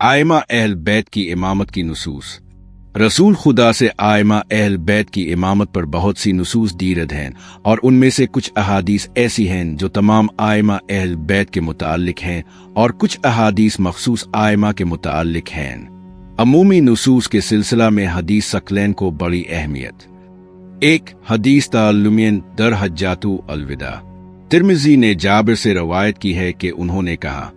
आइमा अहल बैत की इमामत की नुसूस। रसूल खुदा से आइमा अहल बैत की इमामत पर बहुत सी नुसूस दीरद हैं, और उनमें से कुछ अहादीस ऐसी हैं जो तमाम आइमा अहल बैत के मुताल्लिक हैं, और कुछ अहादीस मखसूस आइमा के मुताल्लिक हैं। अमूमी नुसूस के सिलसिला में हदीस सकलैन को बड़ी अहमियत। एक हदीस ताल्लुमियन दर हज्जातु अलविदा। तिर्मिज़ी ने जाबिर से रवायत की है कि उन्होंने कहा,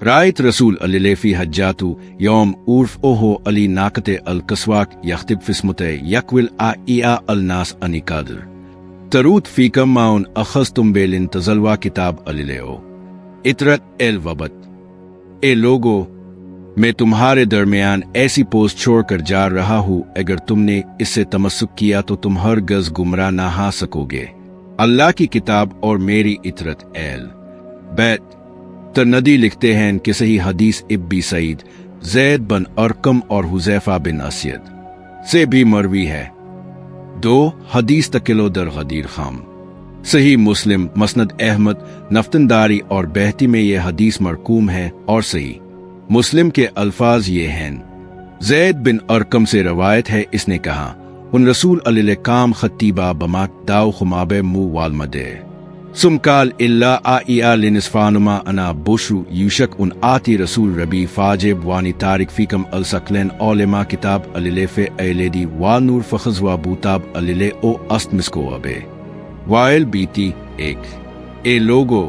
रायत रसूल अल्लफ़ी हज्जातु यौम उर्फ ओहो अली नाकते अल कसवाक यख्तिब फिस्मुते यकविल आइया अल नास अनिकादर तरूत फीकम माउन अखस्तुम बेलिन तजलवा किताब अलिलेओ इतरत एल वबत। ए लोगो, मैं तुम्हारे दरमियान ऐसी पोस्ट छोड़कर जा रहा हूँ, अगर तुमने इससे तमस्सुक किया तो तुम हर गज गुमराह ना हा सकोगे। अल्लाह की किताब और मेरी इतरत एल बैत। तरनदी लिखते हैं कि सही हदीस इब्बी सईद, ज़ैद बिन अरकम और हुज़ैफा बिन अस्यद से भी मरवी है। 2 हदीस तकिलो दर गदीर खाम। सही मुस्लिम, मसनद अहमद, नफ्तनदारी और बहती में यह हदीस मरकूम है, और सही मुस्लिम के अल्फाज ये हैं। ज़ैद बिन अरकम से रवायत है, इसने कहा, उन रसूल अल काम खतीबा बमाक दाव खुमाबे मुँह वालमदे सुमकाल इल्ला आइया लिनिस्फानुमा अना बुशु यूशक उन आती रसूल रबी फाजिब वानी तारिक फीकम अल सकलैन औलेमा किताब अलिलेफे अलेदी वानूर फखजवा बूताब अलिले ओ अस्तमिस्को अबे वायल बीती। 1 ए लोगो,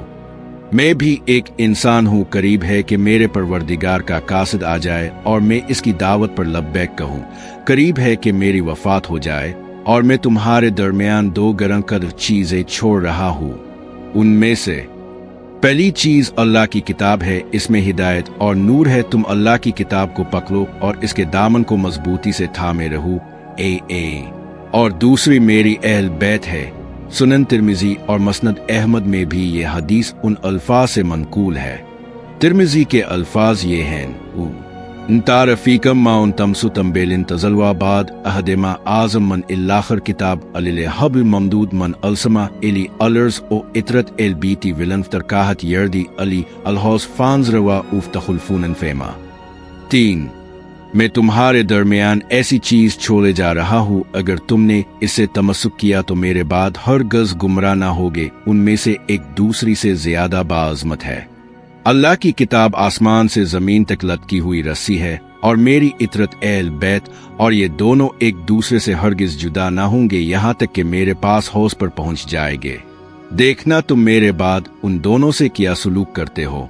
मैं भी एक इंसान हूँ, करीब है कि मेरे परवरदिगार का कासिद आ जाए और मैं इसकी दावत पर लब्बैक कहूँ। करीब है कि मेरी वफात हो जाए और मैं तुम्हारे दरमियान 2 गरम कदर चीजें छोड़ रहा हूँ। उनमें से पहली चीज अल्लाह की किताब है, इसमें हिदायत और नूर है। तुम अल्लाह की किताब को पकड़ो और इसके दामन को मजबूती से थामे रहो। और दूसरी मेरी अहल बैत है। सुनन तिर्मिज़ी और मसनद अहमद में भी ये हदीस उन अल्फाज से मनकूल है। तिर्मिज़ी के अल्फाज ये हैं, तारफ़ीकम माउन तमसु तम्बेलिन तजलवा बाद अहदेमा आज़म मन इल्लाखर किताब अलिले हब्ल ममदूद मन अलसमा इली अलर्स ओ इतरत एल बीती विलन तरकाहत यर्दी अली अलहौस फांज रवा उफ तखुलफूनन फेमा। 3 मैं तुम्हारे दरमियान ऐसी चीज छोड़े जा रहा हूँ, अगर तुमने इससे तमस्सुक किया तो मेरे बाद हर गज गुमराह ना होगे। उनमें से एक दूसरी से ज्यादा बाअज़मत है। अल्लाह की किताब आसमान से जमीन तक लटकी हुई रस्सी है, और मेरी इतरत एल बैत, और ये दोनों एक दूसरे से हरगिज जुदा ना होंगे, यहाँ तक कि मेरे पास हौज पर पहुंच जाएंगे। देखना तुम मेरे बाद उन दोनों से क्या सलूक करते हो।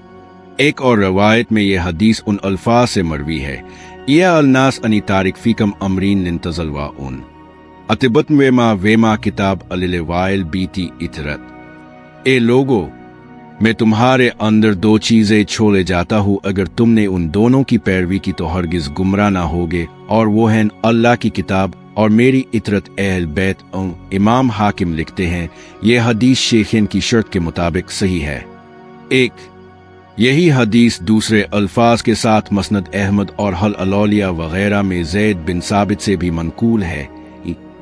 एक और रवायत में यह हदीस उन अल्फाज से मरवी है, या अलनास अनी तारिक फीकम अमरीन लिंतजलवा उन अतिबत वेमा किताब अलिले वायल बीती इतरत। ए लोगो, मैं तुम्हारे अंदर 2 चीजें छोड़े जाता हूँ, अगर तुमने उन दोनों की पैरवी की तो हरगिज गुमराह ना होगे, और वो हैं अल्लाह की किताब और मेरी इतरत अहल बैत। इमाम हाकिम लिखते हैं, यह हदीस शेखिन की शर्त के मुताबिक सही है। 1 यही हदीस दूसरे अल्फाज के साथ मसनद अहमद और हल अलौलिया वगैरह में ज़ैद बिन साबित से भी मनकूल है।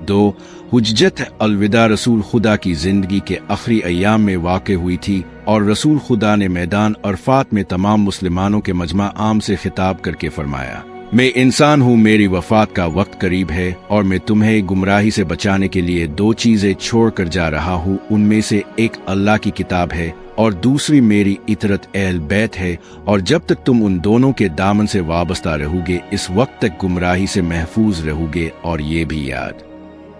2 हुज्जत अलविदा रसूल खुदा की जिंदगी के आखिरी अय्याम में वाक़ हुई थी, और रसूल खुदा ने मैदान अरफात में तमाम मुसलमानों के मजमा आम से खिताब करके फरमाया, मैं इंसान हूँ, मेरी वफात का वक्त करीब है, और मैं तुम्हें गुमराही से बचाने के लिए 2 चीजें छोड़ कर जा रहा हूँ। उनमें से एक अल्लाह की किताब है और दूसरी मेरी इतरत अहल बैत है, और जब तक तुम उन दोनों के दामन से वाबस्ता रहोगे, इस वक्त तक गुमराही से महफूज रहोगे। और ये भी याद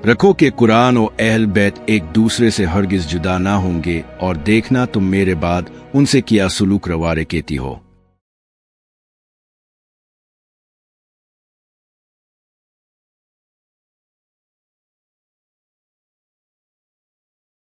रखो कि कुरान और अहल बैत एक दूसरे से हरगिज जुदा ना होंगे, और देखना तुम मेरे बाद उनसे क्या सलूक रवा रखेती हो।